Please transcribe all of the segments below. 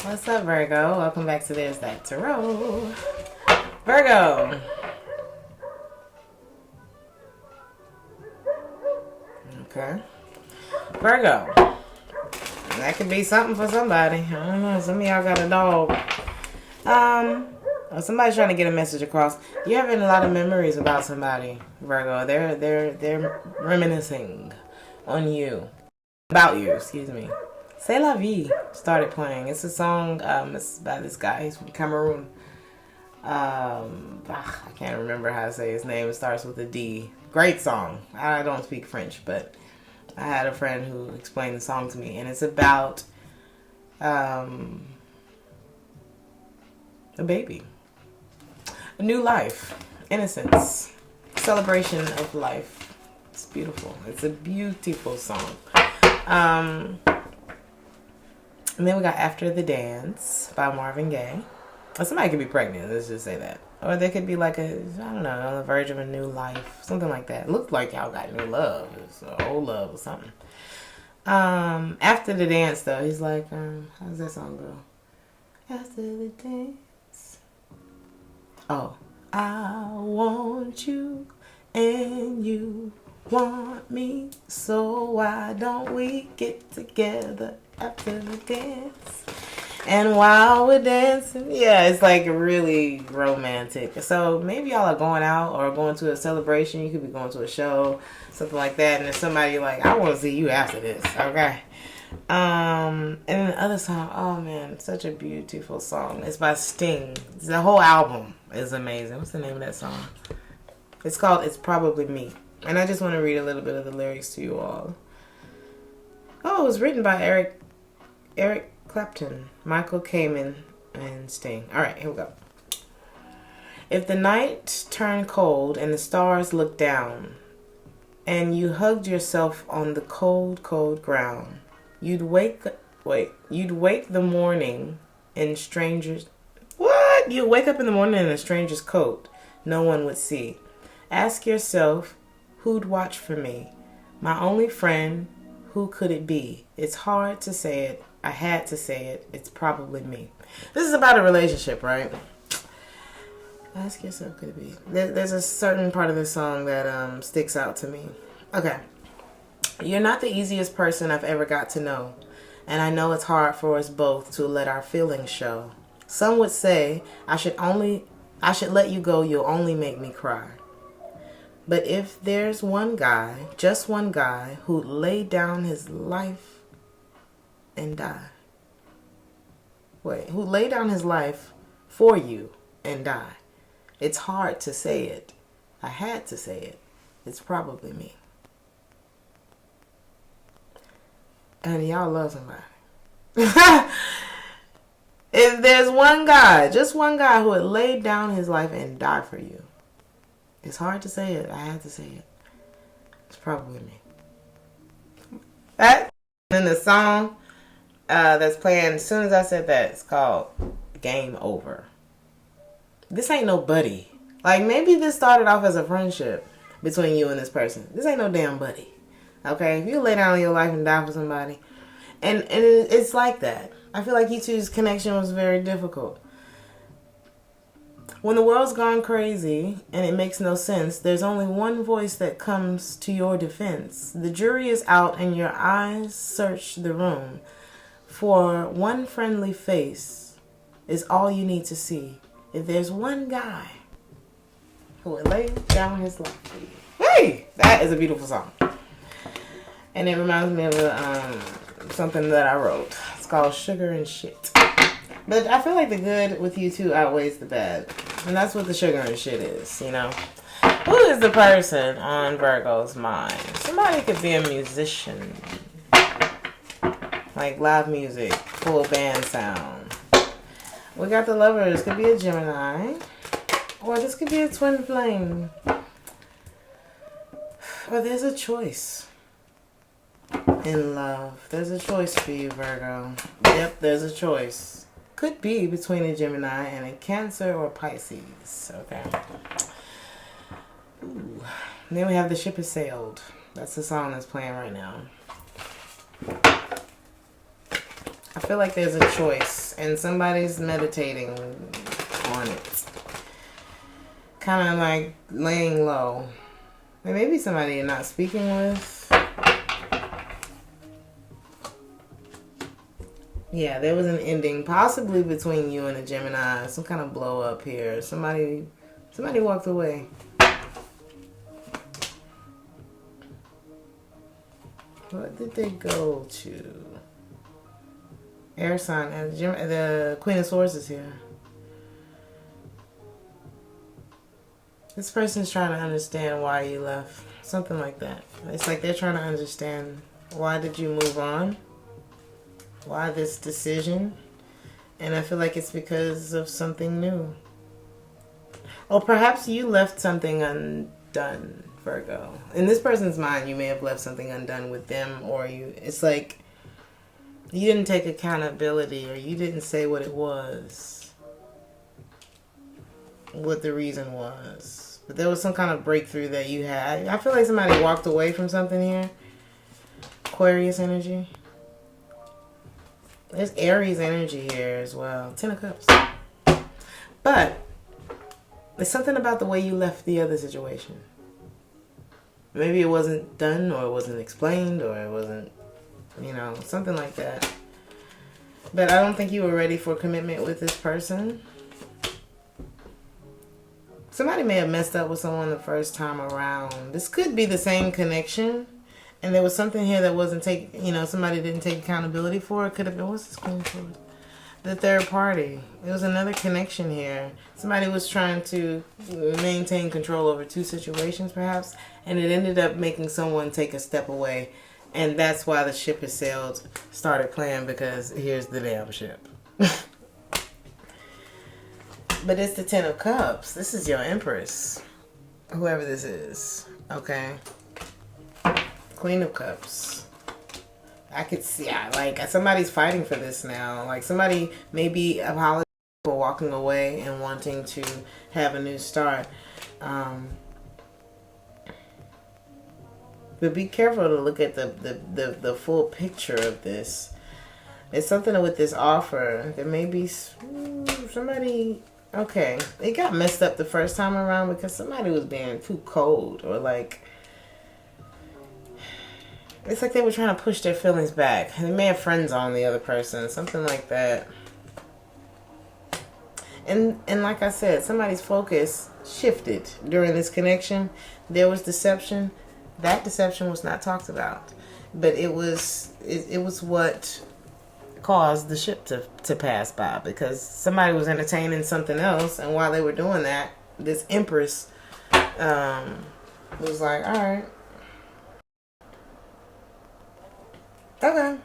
What's up, Virgo? Welcome back to Theresthattarot. Virgo. Okay. Virgo. That could be something for somebody. I don't know. Some of y'all got a dog. Somebody's trying to get a message across. You're having a lot of memories about somebody, Virgo. They're reminiscing on you. About you, excuse me. C'est la vie started playing. It's a song, it's by this guy. He's from Cameroon. I can't remember how to say his name. It starts with a D. Great song. I don't speak French, but I had a friend who explained the song to me, and it's about a baby. A new life. Innocence. Celebration of life. It's beautiful. It's a beautiful song. And then we got After the Dance by Marvin Gaye. Or somebody could be pregnant, let's just say that. Or they could be like I don't know, on the verge of a new life. Something like that. Looked like y'all got new love. It's old love or something. After the Dance, though, he's like, how does that song go? After the dance. Oh. I want you and you want me, so why don't we get together after the dance? And while we're dancing, yeah, it's like really romantic. So maybe y'all are going out or going to a celebration. You could be going to a show, something like that, and there's somebody like, I want to see you after this, okay? And then the other song, oh man, such a beautiful song. It's by Sting. The whole album is amazing. What's the name of that song? It's called It's Probably Me. And I just want to read a little bit of the lyrics to you all. Oh, it was written by Eric Clapton, Michael Kamen, and Sting. Alright, here we go. If the night turned cold and the stars looked down, and you hugged yourself on the cold, cold ground, you'd wake the morning in strangers. What? You'd wake up in the morning in a stranger's coat. No one would see. Ask yourself, who'd watch for me? My only friend, who could it be? It's hard to say it. I had to say it. It's probably me. This is about a relationship, right? Ask yourself, could it be? There's a certain part of this song that sticks out to me. Okay. You're not the easiest person I've ever got to know, and I know it's hard for us both to let our feelings show. Some would say I should let you go, you'll only make me cry. But if there's one guy, just one guy, who'd lay down his life and die. Who'd lay down his life for you and die. It's hard to say it. I had to say it. It's probably me. And y'all love somebody. If there's one guy, just one guy who would lay down his life and die for you. It's hard to say it. I had to say it. It's probably me. That and the song that's playing as soon as I said that, it's called Game Over. This ain't no buddy. Like, maybe this started off as a friendship between you and this person. This ain't no damn buddy. Okay? If you lay down your life and die for somebody, and it's like that. I feel like you two's connection was very difficult. When the world's gone crazy and it makes no sense, there's only one voice that comes to your defense. The jury is out and your eyes search the room. For one friendly face is all you need to see. If there's one guy who would lay down his life for you. Hey! That is a beautiful song. And it reminds me of something that I wrote. It's called Sugar and Shit. But I feel like the good with you two outweighs the bad. And that's what the sugar and shit is, you know. Who is the person on Virgo's mind? Somebody could be a musician. Like live music, full band sound. We got the Lovers. Could be a Gemini. Or this could be a twin flame. Or there's a choice in love. There's a choice for you, Virgo. Yep, there's a choice. Could be between a Gemini and a Cancer or Pisces. Okay. Ooh. And then we have The Ship Has Sailed. That's the song that's playing right now. I feel like there's a choice and somebody's meditating on it. Kind of like laying low. And maybe somebody you're not speaking with. Yeah, there was an ending, possibly between you and a Gemini. Some kind of blow up here. Somebody walked away. What did they go to? Air sign. And the Queen of Swords is here. This person's trying to understand why you left. Something like that. It's like they're trying to understand, why did you move on? Why this decision? And I feel like it's because of something new. Or perhaps you left something undone, Virgo. In this person's mind, you may have left something undone with them, or it's like you didn't take accountability, or you didn't say what it was, what the reason was. But there was some kind of breakthrough that you had. I feel like somebody walked away from something here. Aquarius energy. There's Aries energy here as well. 10 of Cups. But there's something about the way you left the other situation. Maybe it wasn't done, or it wasn't explained, or it wasn't, something like that. But I don't think you were ready for commitment with this person. Somebody may have messed up with someone the first time around. This could be the same connection. And there was something here that wasn't somebody didn't take accountability for. It could have been, what's this Queen of Swords? The third party. There was another connection here. Somebody was trying to maintain control over two situations, perhaps. And it ended up making someone take a step away. And that's why the ship has sailed started playing, because here's the damn ship. But it's the 10 of Cups. This is your Empress. Whoever this is. Okay. Queen of Cups. I could see, like, somebody's fighting for this now. Like, somebody may be apologizing for walking away and wanting to have a new start. But be careful to look at the full picture of this. It's something with this offer. There may be somebody... Okay, it got messed up the first time around because somebody was being too cold, or like... It's like they were trying to push their feelings back. They may have friends on the other person. Something like that. And like I said, somebody's focus shifted during this connection. There was deception. That deception was not talked about. But it was what caused the ship to pass by. Because somebody was entertaining something else. And while they were doing that, this Empress was like, alright. Okay.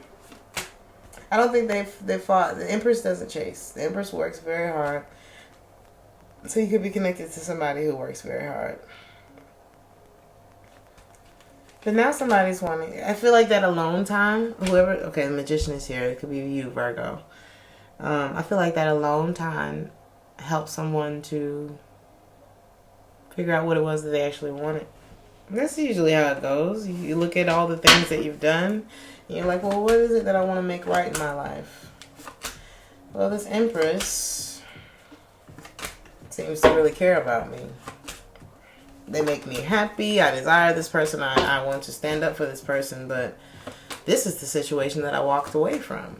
I don't think they fought. The Empress doesn't chase. The Empress works very hard. So you could be connected to somebody who works very hard. But now somebody's wanting... I feel like that alone time, whoever... Okay, the Magician is here. It could be you, Virgo. I feel like that alone time helps someone to figure out what it was that they actually wanted. That's usually how it goes. You look at all the things that you've done, and you're like, well, what is it that I want to make right in my life? Well, this Empress seems to really care about me. They make me happy. I desire this person. I want to stand up for this person. But this is the situation that I walked away from.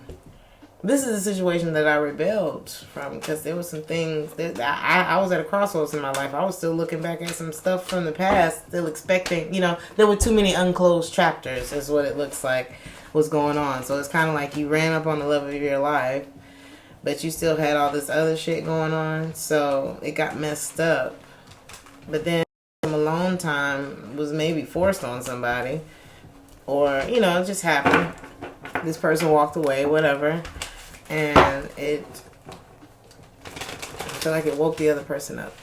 This is the situation that I rebelled from, because there were some things that I was at a crossroads in my life. I was still looking back at some stuff from the past, still expecting, there were too many unclosed chapters is what it looks like was going on. So it's kind of like you ran up on the love of your life, but you still had all this other shit going on. So it got messed up. But then some alone time was maybe forced on somebody, or, it just happened. This person walked away, whatever. And I feel like it woke the other person up.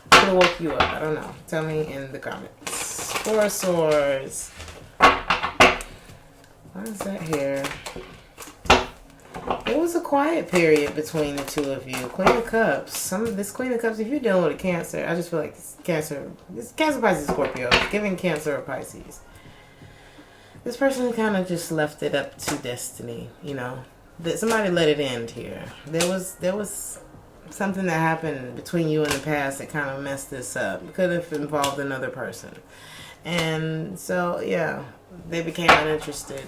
Could have woke you up. I don't know. Tell me in the comments. Four of Swords. Why is that here? It was a quiet period between the two of you. Queen of Cups. This Queen of Cups, if you're dealing with a Cancer, I just feel like it's Cancer, Pisces, Scorpio. It's giving Cancer or Pisces. This person kind of just left it up to destiny, that somebody let it end here. There was something that happened between you in the past that kind of messed this up. It could have involved another person. And so, yeah, they became uninterested.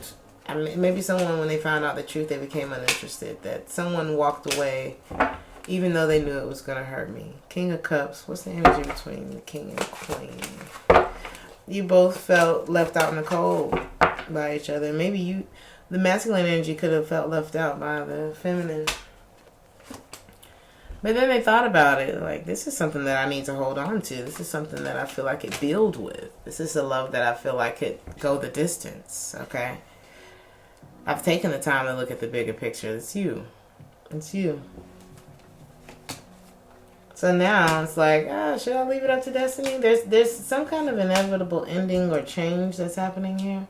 I mean, maybe someone, when they found out the truth, they became uninterested. That someone walked away, even though they knew it was going to hurt me. King of Cups. What's the energy between the King and Queen? You both felt left out in the cold by each other. Maybe the masculine energy could have felt left out by the feminine. But then they thought about it, like, this is something that I need to hold on to. This is something that I feel like I could build with. This is a love that I feel like could go the distance, okay? I've taken the time to look at the bigger picture. It's you. It's you. So now it's like, should I leave it up to destiny? There's some kind of inevitable ending or change that's happening here.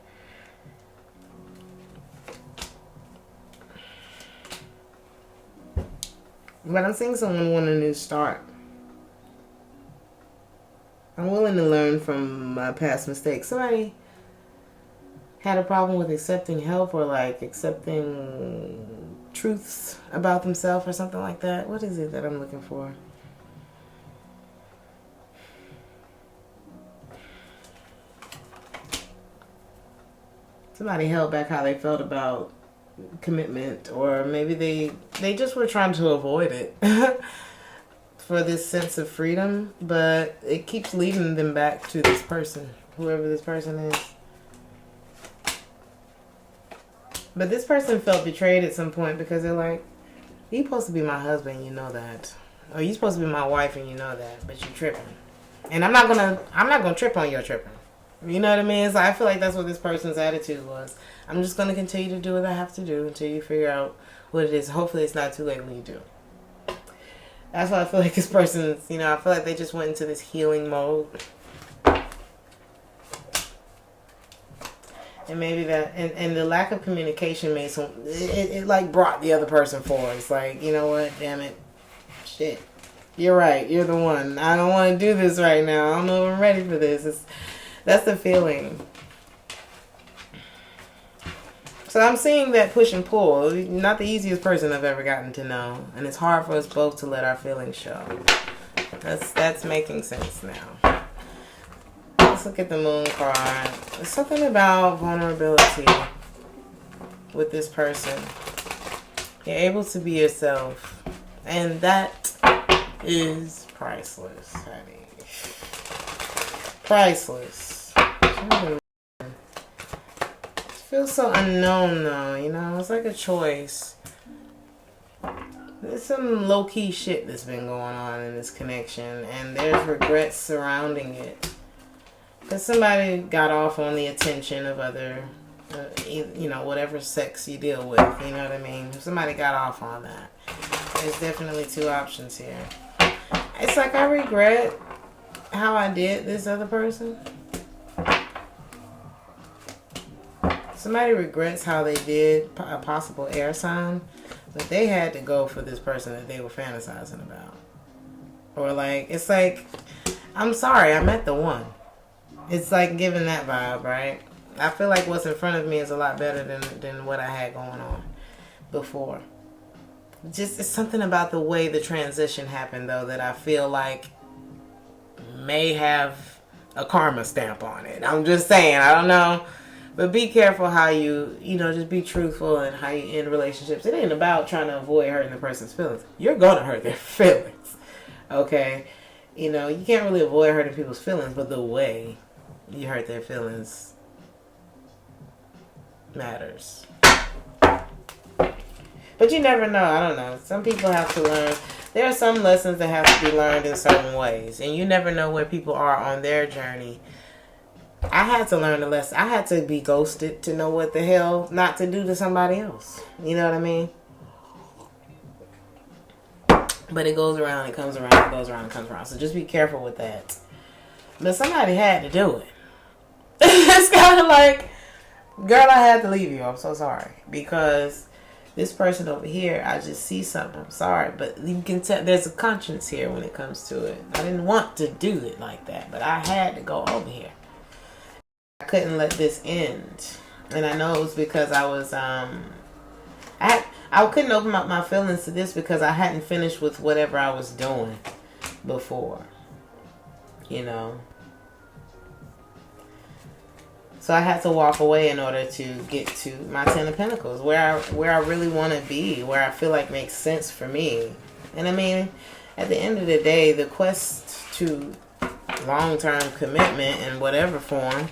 But I'm seeing someone want a new start. I'm willing to learn from my past mistakes. Somebody had a problem with accepting help or like accepting truths about themselves or something like that. What is it that I'm looking for? Somebody held back how they felt about commitment, or maybe they just were trying to avoid it for this sense of freedom, but it keeps leading them back to this person, whoever this person is. But this person felt betrayed at some point because they're like, you're supposed to be my husband, you know that, or you're supposed to be my wife and you know that, but you're tripping, and I'm not gonna trip on your tripping. You know what I mean? So I feel like that's what this person's attitude was. I'm just going to continue to do what I have to do until you figure out what it is. Hopefully it's not too late when you do. That's why I feel like this person's, I feel like they just went into this healing mode. And maybe that, and the lack of communication made it like brought the other person forward. It's like, you know what, damn it. Shit. You're right. You're the one. I don't want to do this right now. I don't know if I'm ready for this. That's the feeling. So I'm seeing that push and pull. Not the easiest person I've ever gotten to know. And it's hard for us both to let our feelings show. That's making sense now. Let's look at the moon card. There's something about vulnerability with this person. You're able to be yourself. And that is priceless, honey. Priceless. It feels so unknown though, it's like a choice. There's some low-key shit that's been going on in this connection, and there's regrets surrounding it. Because somebody got off on the attention of other, whatever sex you deal with, you know what I mean? Somebody got off on that. There's definitely two options here. It's like I regret how I did this other person. Somebody regrets how they did a possible air sign, but they had to go for this person that they were fantasizing about. Or it's like, I'm sorry, I met the one. It's like giving that vibe, right? I feel like what's in front of me is a lot better than what I had going on before. Just, it's something about the way the transition happened, though, that I feel like may have a karma stamp on it. I'm just saying, I don't know. But be careful how you just be truthful in how you end relationships. It ain't about trying to avoid hurting the person's feelings. You're going to hurt their feelings. Okay? You can't really avoid hurting people's feelings, but the way you hurt their feelings matters. But you never know. I don't know. Some people have to learn. There are some lessons that have to be learned in certain ways. And you never know where people are on their journey. I had to learn the lesson. I had to be ghosted to know what the hell not to do to somebody else. You know what I mean? But it goes around, it comes around, it goes around, it comes around. So just be careful with that. But somebody had to do it. It's kind of like, girl, I had to leave you. I'm so sorry. Because this person over here, I just see something. I'm sorry. But you can tell there's a conscience here when it comes to it. I didn't want to do it like that. But I had to go over here. I couldn't let this end. And I know it was because I was, I couldn't open up my feelings to this because I hadn't finished with whatever I was doing before. You know. So I had to walk away in order to get to my Ten of Pentacles, where I really want to be, where I feel like makes sense for me. And I mean, at the end of the day, the quest to long-term commitment in whatever form,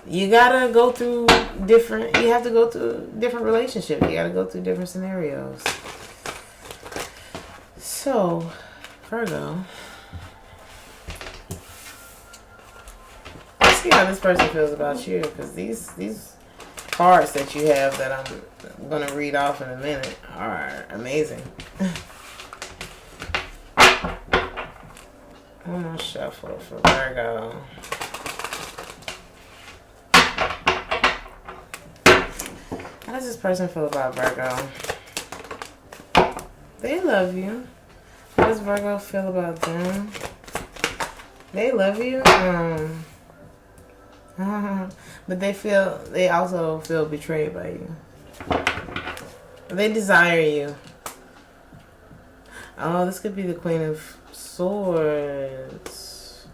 you gotta go through different. You have to go through different relationships. You gotta go through different scenarios. So, Virgo. See how this person feels about you, because these cards that you have that I'm going to read off in a minute are amazing. I'm going to shuffle for Virgo. How does this person feel about Virgo? They love you. How does Virgo feel about them? They love you. But they also feel betrayed by you. They desire you. Oh, this could be the Queen of Swords.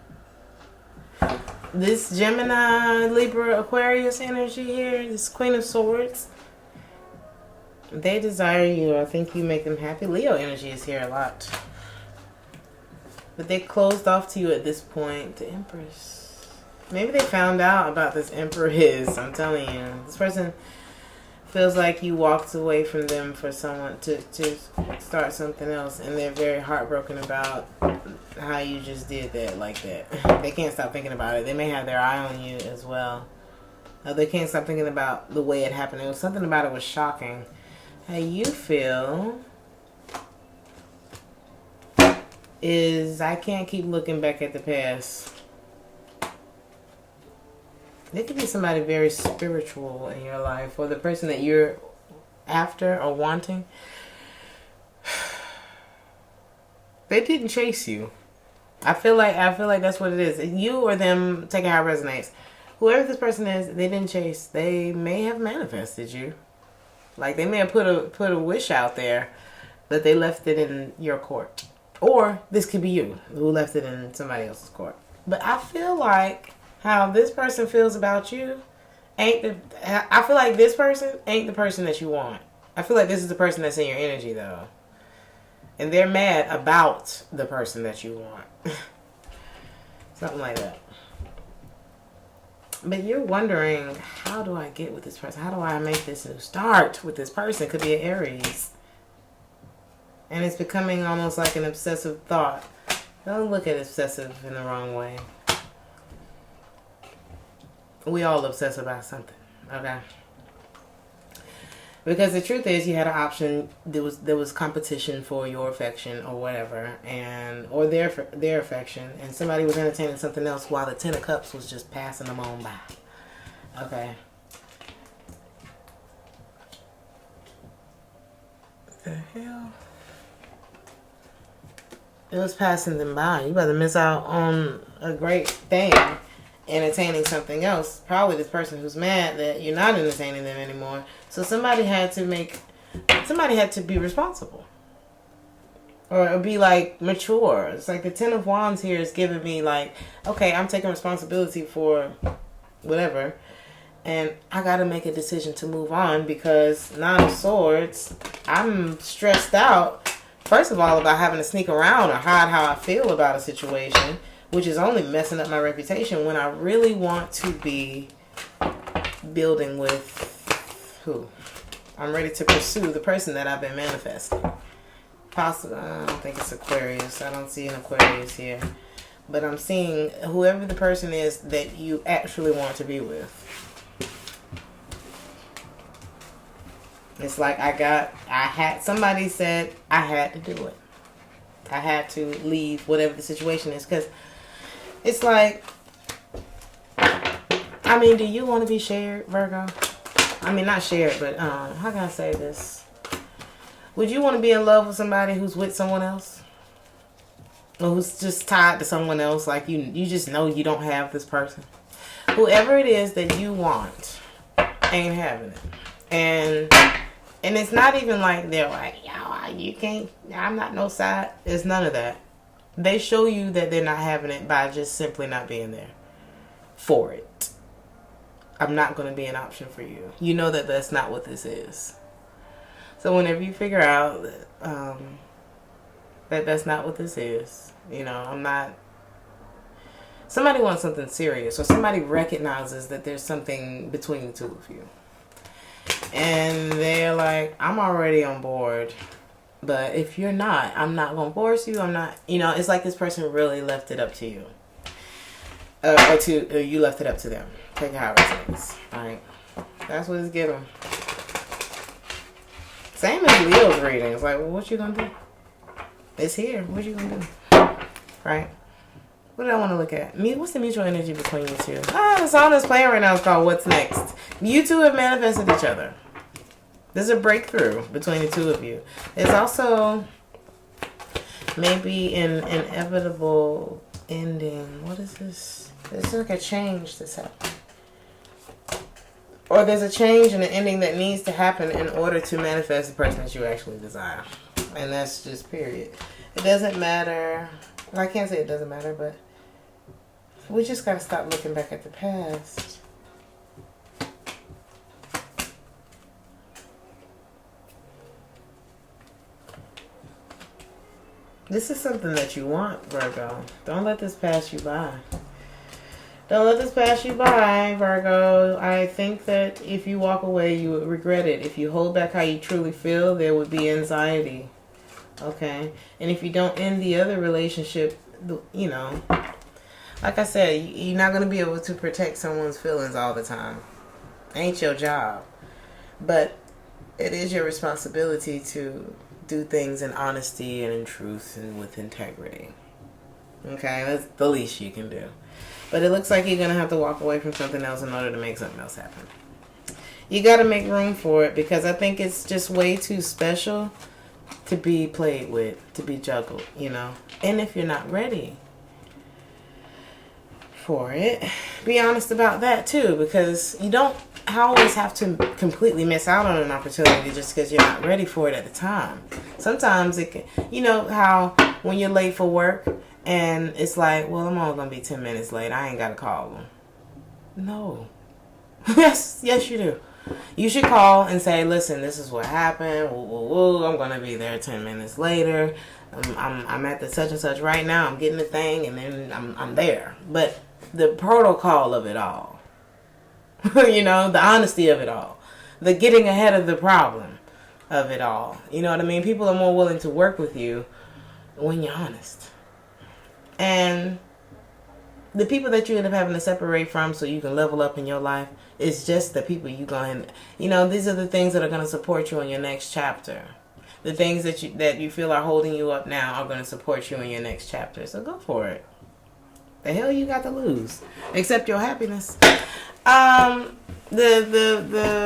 This Gemini, Libra, Aquarius energy here, this Queen of Swords. They desire you. I think you make them happy. Leo energy is here a lot. But they closed off to you at this point. The Empress. Maybe they found out about this Empress. I'm telling you. This person feels like you walked away from them for someone to start something else. And they're very heartbroken about how you just did that like that. They can't stop thinking about it. They may have their eye on you as well. They can't stop thinking about the way it happened. It was something about it was shocking. How you feel is I can't keep looking back at the past. There could be somebody very spiritual in your life, or the person that you're after or wanting. They didn't chase you. I feel like that's what it is. You or them, take it how it resonates. Whoever this person is, they didn't chase. They may have manifested you. Like they may have put a wish out there, but they left it in your court. Or this could be you who left it in somebody else's court. But I feel like how this person feels about you I feel like this person ain't the person that you want. I feel like this is the person that's in your energy though. And they're mad about the person that you want. Something like that. But you're wondering, how do I get with this person? How do I make this new start with this person? Could be an Aries. And it's becoming almost like an obsessive thought. Don't look at obsessive in the wrong way. We all obsess about something, okay? Because the truth is, you had an option. There was competition for your affection or whatever, or their affection, and somebody was entertaining something else while the Ten of Cups was just passing them on by. Okay. What the hell? It was passing them by. You better miss out on a great thing. Entertaining something else. Probably this person who's mad that you're not entertaining them anymore. So somebody had to be responsible. Or be like mature. It's like the Ten of Wands here is giving me like, okay, I'm taking responsibility for whatever. And I got to make a decision to move on because Nine of Swords, I'm stressed out. First of all, about having to sneak around or hide how I feel about a situation, which is only messing up my reputation when I really want to be building with who? I'm ready to pursue the person that I've been manifesting. Possibly, I don't think it's Aquarius. I don't see an Aquarius here. But I'm seeing whoever the person is that you actually want to be with. It's like somebody said I had to do it. I had to leave whatever the situation is, because it's like, I mean, do you want to be shared, Virgo? I mean, not shared, but how can I say this? Would you want to be in love with somebody who's with someone else? Or who's just tied to someone else? Like you just know you don't have this person. Whoever it is that you want ain't having it. And And it's not even like they're like, yo, you can't, I'm not no side. It's none of that. They show you that they're not having it by just simply not being there for it. I'm not going to be an option for you. You know that that's not what this is. So whenever you figure out that that's not what this is, you know, I'm not. Somebody wants something serious, or somebody recognizes that there's something between the two of you. And they're like, I'm already on board. But if you're not, I'm not going to force you. I'm not, you know, it's like this person really left it up to you. Or you left it up to them. Take it how it is. Alright. That's what it's giving. Same as Leo's reading. It's like, well, what you going to do? It's here. What you going to do? Right? What do I want to look at? What's the mutual energy between you two? The song that's playing right now is called What's Next. You two have manifested each other. There's a breakthrough between the two of you. There's also maybe an inevitable ending. What is this? There's like a change that's happening. Or there's a change and an ending that needs to happen in order to manifest the person that you actually desire. And that's just period. It doesn't matter. I can't say it doesn't matter, but we just got to stop looking back at the past. This is something that you want, Virgo. Don't let this pass you by. Don't let this pass you by, Virgo. I think that if you walk away, you would regret it. If you hold back how you truly feel, there would be anxiety. Okay? And if you don't end the other relationship, you know, like I said, you're not going to be able to protect someone's feelings all the time. Ain't your job. But it is your responsibility to do things in honesty and in truth and with integrity. Okay? That's the least you can do. But it looks like you're going to have to walk away from something else in order to make something else happen. You got to make room for it, because I think it's just way too special to be played with, to be juggled, you know. And if you're not ready for it, be honest about that too, because you don't always have to completely miss out on an opportunity just because you're not ready for it at the time. Sometimes it can, you know how when you're late for work and it's like, well, I'm only going to be 10 minutes late, I ain't got to call them. No. Yes, you do. You should call and say, listen, this is what happened. Woo, woo, woo. I'm going to be there 10 minutes later. I'm at the such and such right now. I'm getting the thing, and then I'm there. But the protocol of it all, you know, the honesty of it all, the getting ahead of the problem of it all. You know what I mean? People are more willing to work with you when you're honest. And the people that you end up having to separate from so you can level up in your life is just the people you going, you know, these are the things that are going to support you in your next chapter. The things that you feel are holding you up now are going to support you in your next chapter. So go for it. The hell you got to lose? Except your happiness. The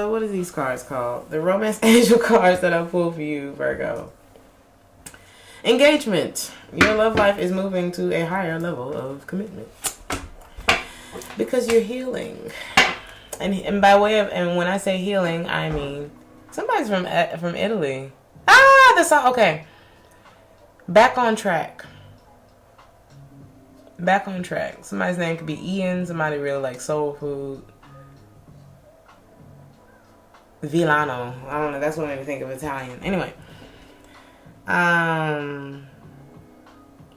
what are these cards called? The romance angel cards that I pulled for you, Virgo. Engagement. Your love life is moving to a higher level of commitment. Because you're healing. And by way of, and when I say healing, I mean somebody's from Italy. That's all. Okay. Back on track. Back on track. Somebody's name could be Ian. Somebody really like soul food. Villano. I don't know. That's what made me think of Italian. Anyway.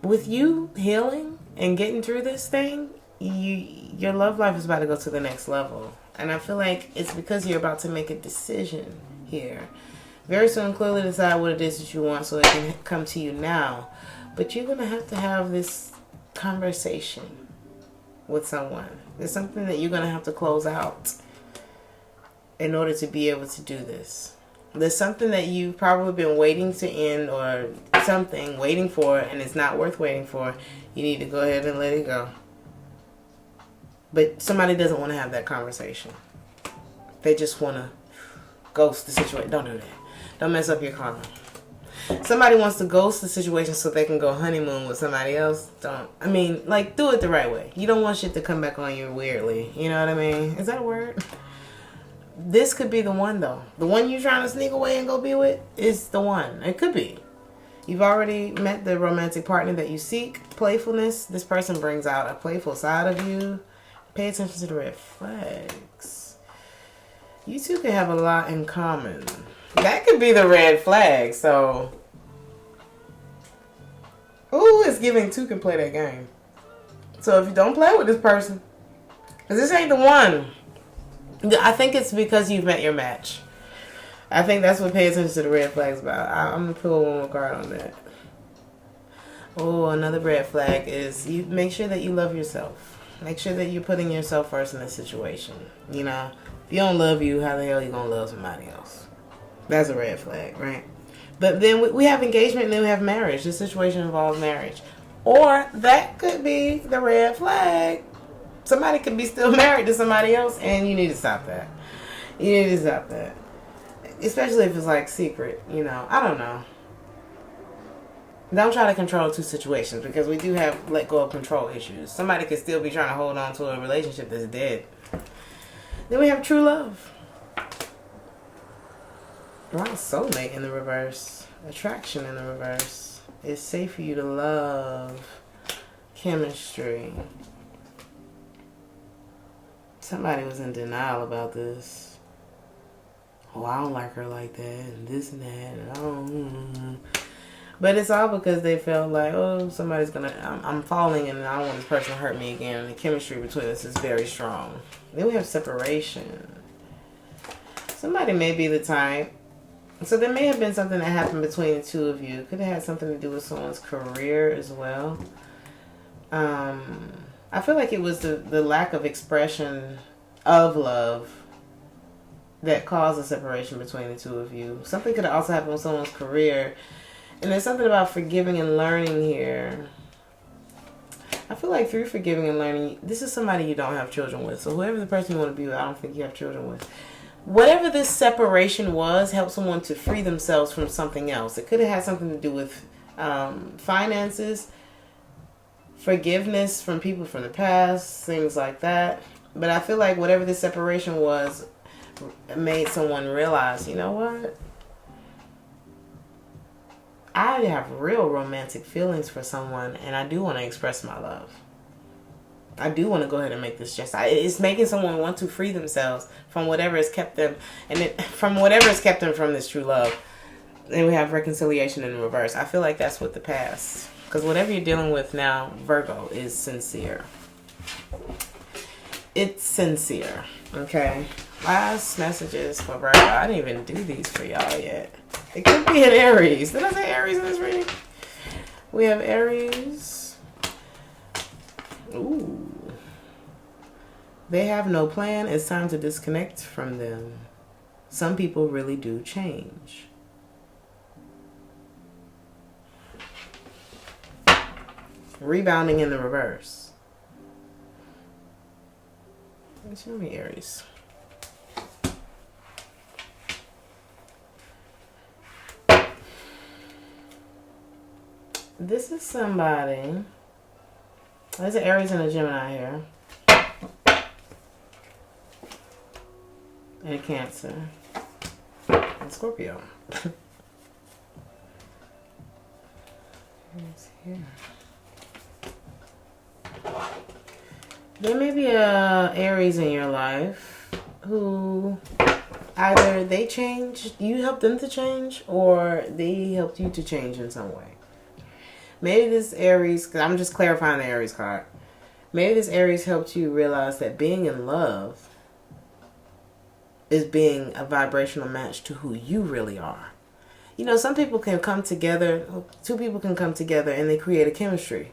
With you healing and getting through this thing, your love life is about to go to the next level. And I feel like it's because you're about to make a decision here. Very soon, clearly decide what it is that you want so it can come to you now. But you're going to have this conversation with someone. There's something that you're going to have to close out in order to be able to do this. There's something that you've probably been waiting to end, or something waiting for, and it's not worth waiting for. You need to go ahead and let it go. But somebody doesn't want to have that conversation. They just want to ghost the situation. Don't do that. Don't mess up your karma. Somebody wants to ghost the situation so they can go honeymoon with somebody else. Don't. I mean, like, do it the right way. You don't want shit to come back on you weirdly. You know what I mean? Is that a word? this could be the one, though. The one you're trying to sneak away and go be with is the one. It could be. You've already met the romantic partner that you seek. Playfulness. This person brings out a playful side of you. Pay attention to the red flags. You two can have a lot in common. That could be the red flag. So, ooh, it's giving two can play that game. So if you don't play with this person, because this ain't the one. I think it's because you've met your match. I think that's what pay attention to the red flags about. I'm going to pull one more card on that. Oh, another red flag is you make sure that you love yourself. Make sure that you're putting yourself first in this situation. You know, if you don't love you, how the hell are you going to love somebody else? That's a red flag, right? But then we have engagement and then we have marriage. This situation involves marriage. Or that could be the red flag. Somebody could be still married to somebody else, and you need to stop that. You need to stop that. Especially if it's like secret, you know. I don't know. Don't try to control two situations, because we do have let go of control issues. Somebody could still be trying to hold on to a relationship that's dead. Then we have true love. Wow, soulmate in the reverse. Attraction in the reverse. It's safe for you to love. Chemistry. Somebody was in denial about this. Oh, I don't like her like that, and this and that, and oh. But it's all because they felt like, oh, somebody's gonna, I'm falling, and I don't want this person to hurt me again. And the chemistry between us is very strong. Then we have separation. Somebody may be the type. So there may have been something that happened between the two of you. Could have had something to do with someone's career as well. I feel like it was the lack of expression of love that caused a separation between the two of you. Something could have also happened with someone's career. And there's something about forgiving and learning here. I feel like through forgiving and learning, this is somebody you don't have children with. So whoever the person you want to be with, I don't think you have children with. Whatever this separation was, helped someone to free themselves from something else. It could have had something to do with finances, forgiveness from people from the past, things like that. But I feel like whatever this separation was made someone realize, you know what? I have real romantic feelings for someone, and I do want to express my love. I do want to go ahead and make this gesture. It's making someone want to free themselves from whatever has kept them, from whatever has kept them from this true love. And we have reconciliation in reverse. I feel like that's what the past. Because whatever you're dealing with now, Virgo, is sincere. It's sincere. Okay. Last messages for Virgo. I didn't even do these for y'all yet. It could be an Aries. Did I say Aries in this reading? We have Aries. Ooh. They have no plan. It's time to disconnect from them. Some people really do change. Rebounding in the reverse. Show me Aries. This is somebody. There's an Aries and a Gemini here. And a Cancer. And Scorpio. Who's here? There may be a Aries in your life who either they changed, you helped them to change, or they helped you to change in some way. Maybe this Aries, because I'm just clarifying the Aries card. Maybe this Aries helped you realize that being in love is being a vibrational match to who you really are. You know, some people can come together, two people can come together and they create a chemistry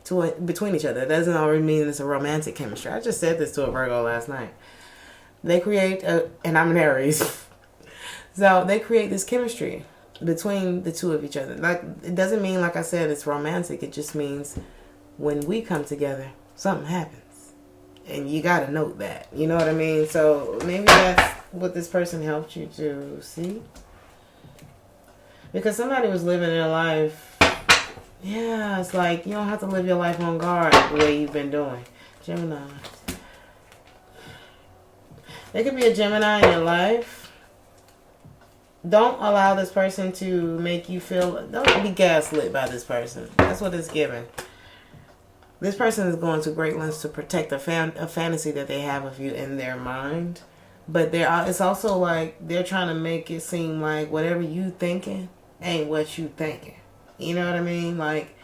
between each other. It doesn't always mean it's a romantic chemistry. I just said this to a Virgo last night. They create, and I'm an Aries. So they create this chemistry between the two of each other. Like, it doesn't mean, like I said, it's romantic. It just means when we come together, something happens. And you got to note that. You know what I mean? So maybe that's what this person helped you to see. Because somebody was living their life. Yeah, it's like you don't have to live your life on guard the way you've been doing. Gemini. There could be a Gemini in your life. Don't allow this person to make you feel... Don't be gaslit by this person. That's what it's giving. This person is going to great lengths to protect a fantasy that they have of you in their mind. But it's also like they're trying to make it seem like whatever you thinking ain't what you thinking. You know what I mean? Like,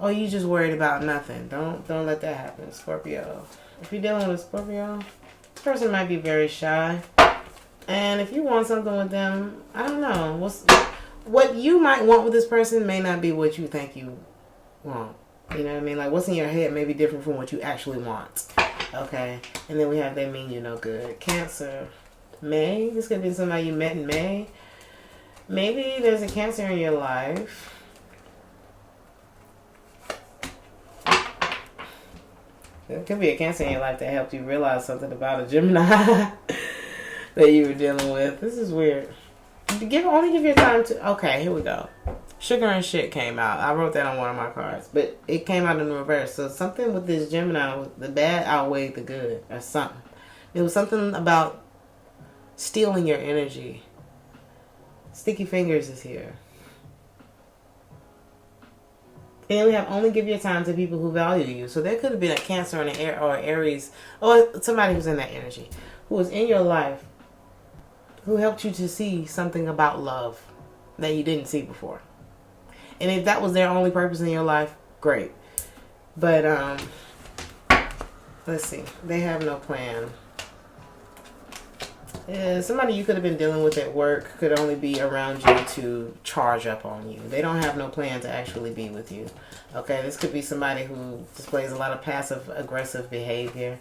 oh, you just worried about nothing. Don't let that happen, Scorpio. If you're dealing with a Scorpio, this person might be very shy. And if you want something with them, I don't know. What you might want with this person may not be what you think you want. You know what I mean? Like, what's in your head may be different from what you actually want. Okay? And then we have they mean you no good. Cancer. May. This could be somebody you met in May. Maybe there's a Cancer in your life. There could be a Cancer in your life that helped you realize something about a Gemini that you were dealing with. This is weird. Only give your time to... Okay, here we go. Sugar and shit came out. I wrote that on one of my cards. But it came out in the reverse. So something with this Gemini, the bad outweighed the good. Or something. It was something about stealing your energy. Sticky fingers is here. And we have only give your time to people who value you. So there could have been a Cancer and an or Aries. Or somebody who's in that energy. Who was in your life. Who helped you to see something about love that you didn't see before. And if that was their only purpose in your life, great. But, let's see. They have no plan. Somebody you could have been dealing with at work could only be around you to charge up on you. They don't have no plan to actually be with you. Okay, this could be somebody who displays a lot of passive-aggressive behavior.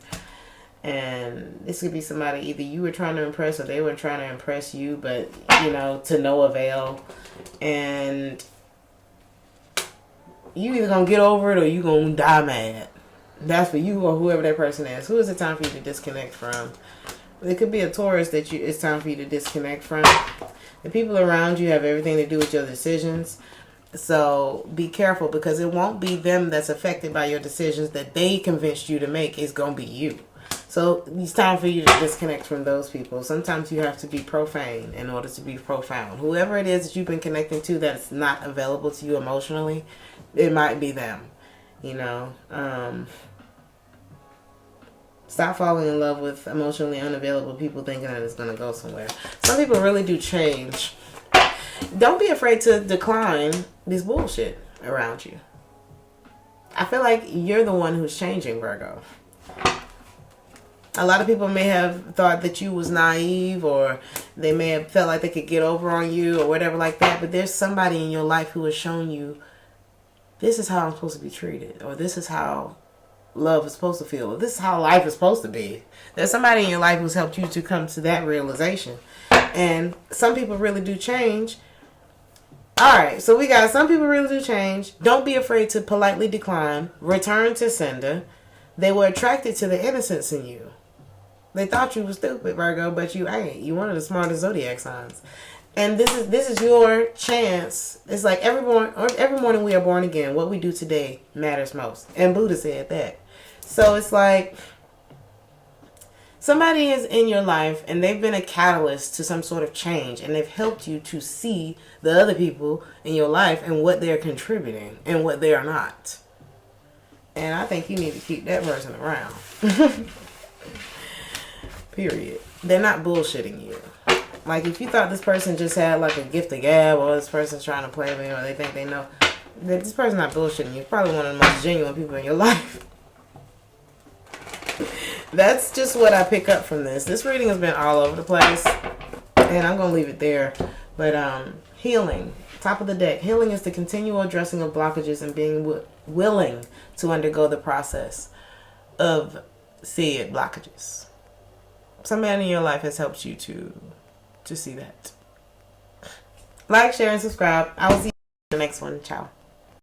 And this could be somebody either you were trying to impress or they were trying to impress you, but, you know, to no avail. And you either going to get over it or you going to die mad. That's for you or whoever that person is. Who is it time for you to disconnect from? It could be a Taurus that it's time for you to disconnect from. The people around you have everything to do with your decisions. So be careful, because it won't be them that's affected by your decisions that they convinced you to make. It's going to be you. So it's time for you to disconnect from those people. Sometimes you have to be profane in order to be profound. Whoever it is that you've been connecting to that's not available to you emotionally, it might be them. You know, stop falling in love with emotionally unavailable people thinking that it's going to go somewhere. Some people really do change. Don't be afraid to decline this bullshit around you. I feel like you're the one who's changing, Virgo. A lot of people may have thought that you was naive, or they may have felt like they could get over on you or whatever like that. But there's somebody in your life who has shown you, this is how I'm supposed to be treated, or this is how love is supposed to feel, or this is how life is supposed to be. There's somebody in your life who's helped you to come to that realization. And some people really do change. Alright, so we got some people really do change. Don't be afraid to politely decline. Return to sender. They were attracted to the innocence in you. They thought you were stupid, Virgo, but you ain't. You one of the smartest zodiac signs. And this is your chance. It's like every morning we are born again. What we do today matters most. And Buddha said that. So it's like somebody is in your life and they've been a catalyst to some sort of change, and they've helped you to see the other people in your life and what they're contributing and what they are not. And I think you need to keep that person around. Period. They're not bullshitting you. Like, if you thought this person just had like a gift of gab, or this person's trying to play me, or they think they know, this person's not bullshitting you. Probably one of the most genuine people in your life. That's just what I pick up from this. This reading has been all over the place, and I'm going to leave it there. But healing, top of the deck. Healing is the continual addressing of blockages and being willing to undergo the process of said blockages. Somebody in your life has helped you to see that. Like, share, and subscribe. I will see you in the next one. Ciao.